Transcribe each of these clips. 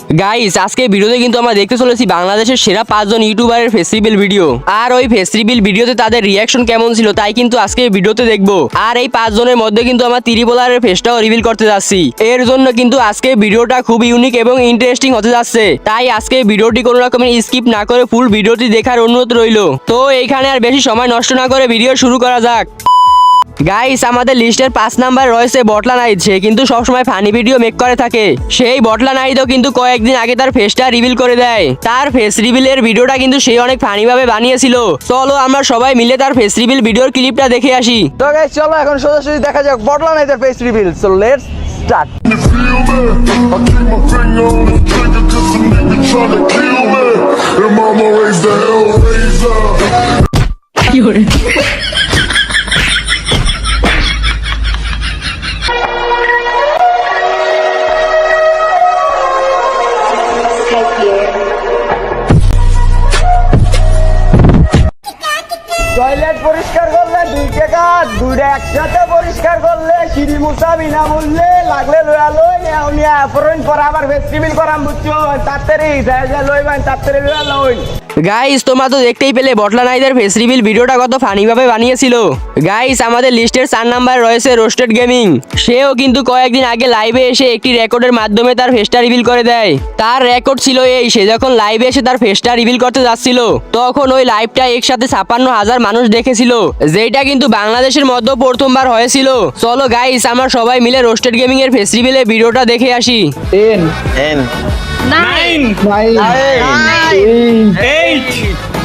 Guys আজকে ভিডিওতে কিন্তু আমরা দেখতে চলেছি বাংলাদেশের সেরা 5 জন ইউটিউবারের ফেস রিভিল ভিডিও। আর ওই ফেস রিভিল ভিডিওতে তাদের রিয়াকশন কেমন ছিল তাই কিন্তু আজকে ভিডিওতে দেখবো। আর এই 5 জনের মধ্যে কিন্তু আমরা ত্রিপোলারের ফেসটাও রিভিল করতে যাচ্ছি। এর জন্য কিন্তু আজকে ভিডিওটা খুব ইউনিক এবং ইন্টারেস্টিং হতে যাচ্ছে। তাই আজকে ভিডিওটি কোনো রকমের স্কিপ না করে ফুল ভিডিওটি দেখার অনুরোধ রইল। তো এইখানে আর বেশি সময় নষ্ট না করে ভিডিও শুরু করা যাক। গাইস আমাদের লিস্টের 5 নাম্বার রয়েছে বটলা নাইদ। সে কিন্তু সবসময় ফানি ভিডিও মেক করে থাকে। সেই বটলা নাইদও কিন্তু কয়েকদিন আগে তার ফেসটা রিভিল করে দেয়। তার ফেস রিভিলের ভিডিওটা কিন্তু সে অনেক ফানি ভাবে বানিয়েছিল। চলো আমরা সবাই মিলে তার ফেস রিভিল ভিডিওর ক্লিপটা দেখে আসি। তো গাইস চলো এখন সোজাসুজি দেখা যাক বটলা নাইদের face reveal. So let's start. Toilet পরিষ্কার করলে 2 টাকা, দুইটা একসাথে পরিষ্কার করলে সিঁড়ি মুছা বিনামূল্যে, লাগলে লয়া লই নিয়া অপরণ পর আবার ফেস্টিভ্যাল করাম বুঝছো। তাড়াতাড়ি যা লইবেন তাড়াতাড়ি লয়া লই। গাইস তোমরা তো দেখতেই পেলে বটলা নাইদের ফেস রিভিল ভিডিওটা কত ফানি ভাবে বানিয়েছিল। গাইস আমাদের লিস্টের 4 নাম্বার রয়েছে রোস্টেড গেমিং। সেও কিন্তু কয়েকদিন আগে লাইভে এসে একটি রেকর্ডের মাধ্যমে তার ফেসটা রিভিল করে দেয়। তার রেকর্ড ছিল এই, সে যখন লাইভে এসে তার ফেসটা রিভিল করতে যাচ্ছিল তখন ওই লাইভটা একসাথে 56,000 মানুষ দেখেছিল, যেটা কিন্তু বাংলাদেশের মধ্যে প্রথমবার হয়েছিল। চলো গাইস আমরা সবাই মিলে রোস্টেড গেমিং এর ফেস রিভিলের ভিডিওটা দেখে আসি। 10 9 9 8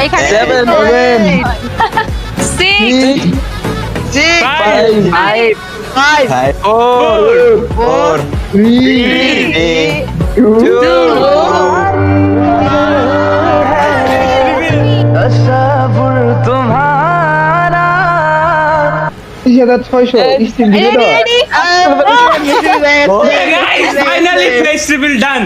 এখানে 7 6 5 5 4 3 तस्वुर तुम्हारा ये तो 600 इस video guys, finally festival done.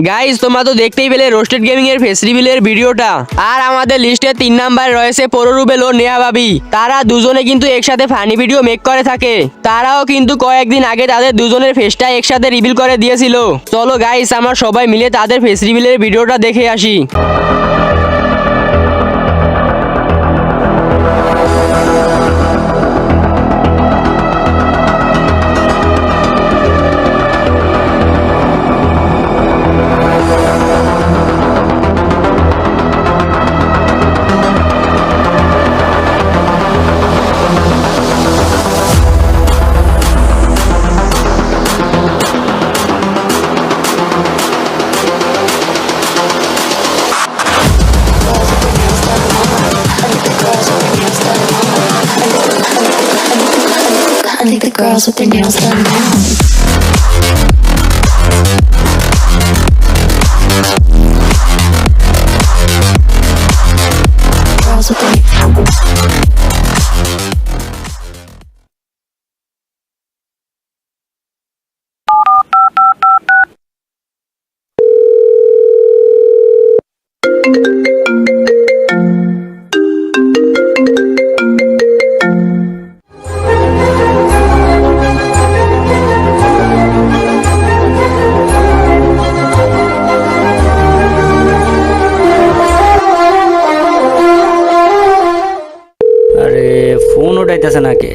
Guys তোমরা তো দেখতেই পেলে রোস্টেড গেমিং এর ফেস রিভিলের ভিডিওটা। আর আমাদের লিস্টে 3 নাম্বারে রয়েছে পররুবেল ও নেহা ভাবি। তারা দুজনে কিন্তু একসাথে ফানি ভিডিও মেক করে থাকে। তারাও কিন্তু কয়েকদিন আগে তাদের দুজনের ফেসটা একসাথে রিভিল করে দিয়েছিল। চলো গাইস আমরা সবাই মিলে তাদের ফেস রিভিলের ভিডিওটা দেখে আসি। I think the girls with their nails done now. Girls with their আরে ফোন উঠাইতেছে নাকি?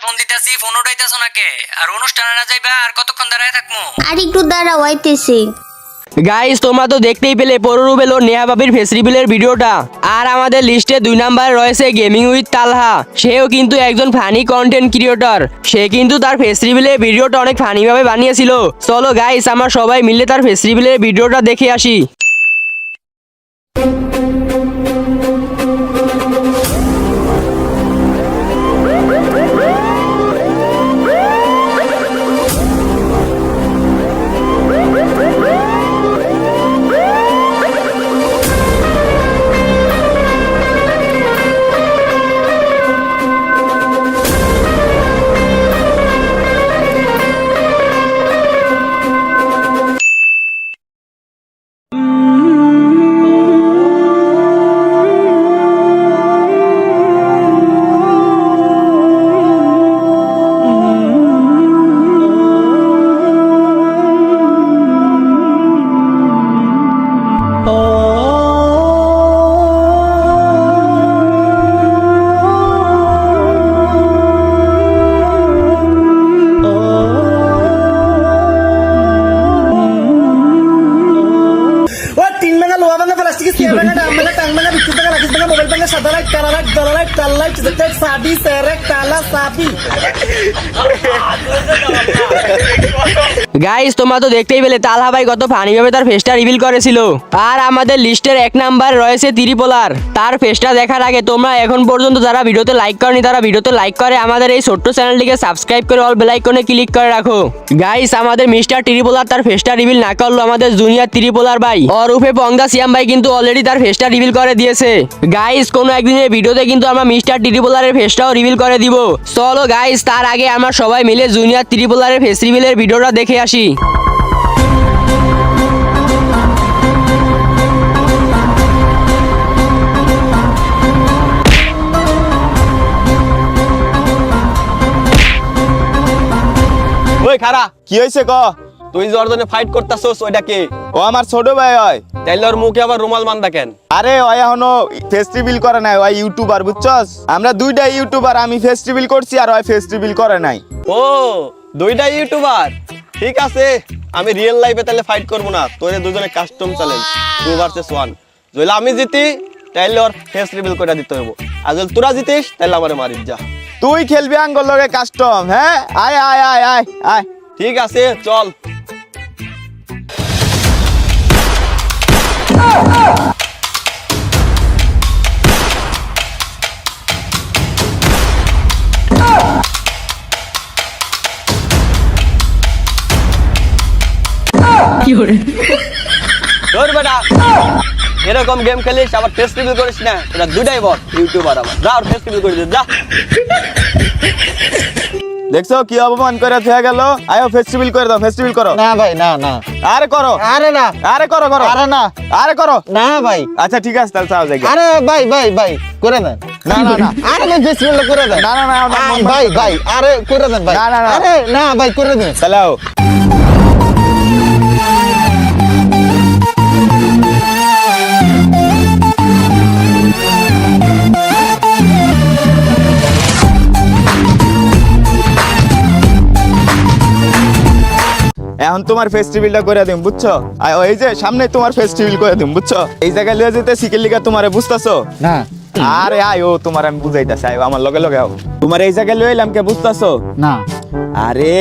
ফোন দিতেছি, ফোন উঠাইতেছ নাকি? আর অনুষ্ঠানে না যাইবা আর কতক্ষণ দাঁড়ায় থাকমু? আর একটু দাঁড়াও আইতেছি। গাইস তোমরা তো দেখতেই পেলে পররুবেল ও নেহা ভাবির ফেস রিভিলের ভিডিওটা। আর আমাদের লিস্টে 2 নাম্বারে রয়েছে গেমিং উইথ তালহা। সেও কিন্তু একজন ফানি কন্টেন্ট ক্রিয়েটর। সে কিন্তু তার ফেস রিভিলের ভিডিওটা অনেক ফানি ভাবে বানিয়েছিল। চলো গাইস আমরা সবাই মিলে তার ফেস রিভিলের ভিডিওটা দেখে আসি। গাইস তোমরা তো দেখতেই পেলে তালহা ভাই কত ফানি ভাবে তার ফেসটা রিভিল করেছিল। আর আমাদের লিস্টের 1 নাম্বার রয়েছে ত্রিপোলার। তার ফেসটা দেখার আগে তোমরা এখন পর্যন্ত যারা ভিডিওতে লাইক করনি তারা ভিডিওতে লাইক করে আমাদের এই ছোট্ট চ্যানেলটিকে সাবস্ক্রাইব করে অল বেল আইকনে ক্লিক করে রাখো। গাইস আমাদের মিস্টার ত্রিপোলার তার ফেসটা রিভিল না করলো আমাদের জুনিয়র ত্রিপোলার ভাই ওরফে পংদা সিয়াম ভাই কিন্তু অলরেডি তার ফেসটা রিভিল করে দিয়েছে। গাইস কোনো একদিনের ভিডিওতে কিন্তু আমরা মিস্টার ত্রিপোলারের ফেসটাও রিভিল করে দিব। চলো গাইস তার আগে আমরা সবাই মিলে জুনিয়র ত্রিপোলারের ফেস রিভিলের ভিডিওটা দেখে আসি। ওই খারা কি হয়েছে ক? তুই যে অর্জনে ফাইট করতাছস ওইটা কে? ও আমার ছোট ভাই হয়। তাইলে ওর মুখে আবার রুমাল বান্ধা কেন? আরে ওই এখনো ফেস্টিভ্যাল করে নাই, ওই ইউটিউবার বুঝছস? আমরা দুইটা ইউটিউবার, আমি ফেস্টিভ্যাল করছি আর ওই ফেস্টিভ্যাল করে নাই। ও দুইটা ইউটিউবার, ঠিক আছে। আমি রিয়েল লাইফে তাহলে ফাইট করব না, তোরে দুজনে কাস্টম চ্যালেঞ্জ 2 ভার্সেস 1। যদি আমি জিতি তাইলে ওর ফেস রিভিল করে দিতে হবে, আর যদি তোরা জিতিস তাহলে আমারে মারিস যা। তুই খেলবি আঙ্গল লগে কাস্টম? হ্যাঁ আয় আয় আয় আয় আয়। ঠিক আছে চল। ধর বেটা, এরকম গেম খেলিস আবার ফেস রিভিল করিস না, এটা দুটাই বল ইউটিউবার। আবার যা ওর ফেস রিভিল করে দে যা। দেখছো কি অপমান করে হয়ে গেল? আয়ো ফেস্টিভ্যাল করে দাও, ফেস্টিভ্যাল করো। না ভাই না না, আরে করো, আরে না, আরে করো করো, আরে না, আরে করো। না ভাই, আচ্ছা ঠিক আছে তাহলে চাও যাই। আরে ভাই ভাই ভাই করে দেন। না না না, আরে ভাই ফেস্টিভ্যাল করে দেন। না না না, ওটা মন ভাই ভালো। ভাই আরে করে দেন ভাই। না, না, না। আরে না ভাই করে দেন। হ্যালো এখন তোমার ফেস্টিভ্যালটা করে দিম বুঝছো? আর এই যে সামনে তোমার ফেস্টিভ্যাল করে দিম বুঝছো? এই জায়গায় লিয়ে যেতে শিখের লিগা তোমারে বুঝতাছো না আরে আয় ও তোমার আমি বুঝাইতাছি, আয় আমার লগে লগে আও। তোমার এই জায়গায় লয়ে এলাম কে বুঝতাছো? না আরে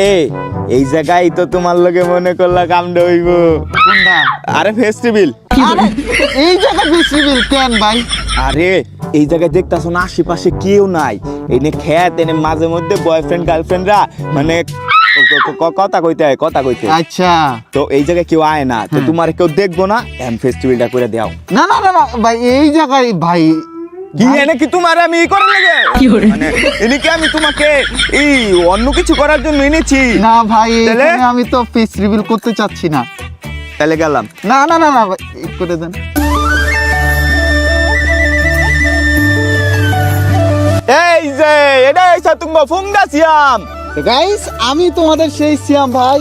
এই জায়গায় তো তোমার লগে মনে করলা কামড় হইব। কোনটা? আরে ফেস্টিভ্যাল। আরে এই জায়গা ফেস্টিভ্যাল কেন ভাই? আরে এই জায়গায় দেখতাছো না আশেপাশে কেউ নাই, এনে খেত এনে মাঝে মধ্যে বয়ফ্রেন্ড গার্লফ্রেন্ডরা মানে কথা কইতে হয়, কথা কইতে। আচ্ছা তো এই জায়গায় কেউ আয় না, তো তোমার কেউ দেখবো না, এম ফেস্টিভ্যালটা করে দাও। না না না না ভাই এই জায়গায় ভাই কি এনে কি তোমার আমি ই করার লাগে? মানে এনে কি আমি তোমাকে এই অন্য কিছু করার জন্য এনেছি? না ভাই তাহলে? এখানে আমি তো ফেস রিভিল করতে চাচ্ছি না। তাহলে গেলাম। না না না না ভাই করে দেন। এই যে এটা এসে তুমি ফুঙ্গা সিয়াম। গাইস আমি তোমাদের সেই সিয়াম ভাই।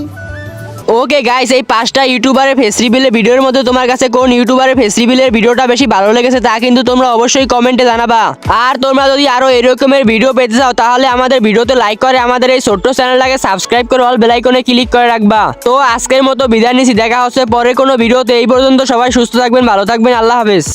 ওকে গাইস এই 5টা ইউটিউবারের ফেস রিভিলের ভিডিওর মধ্যে তোমার কাছে কোন ইউটিউবারের ফেস রিভিলের ভিডিওটা বেশি ভালো লেগেছে তা কিন্তু তোমরা অবশ্যই কমেন্টে জানাবা। আর তোমরা যদি আরো এরকমের ভিডিও পেতে চাও তাহলে আমাদের ভিডিওতে লাইক করে আমাদের এই ছোট্ট চ্যানেলটাকে সাবস্ক্রাইব করে অল বেল আইকনে ক্লিক করে রাখবা। তো আজকের মতো বিদায় নিছি, দেখা হচ্ছে পরে কোনো ভিডিওতে। এই পর্যন্ত সবাই সুস্থ থাকবেন, ভালো থাকবেন, আল্লাহ হাফেজ।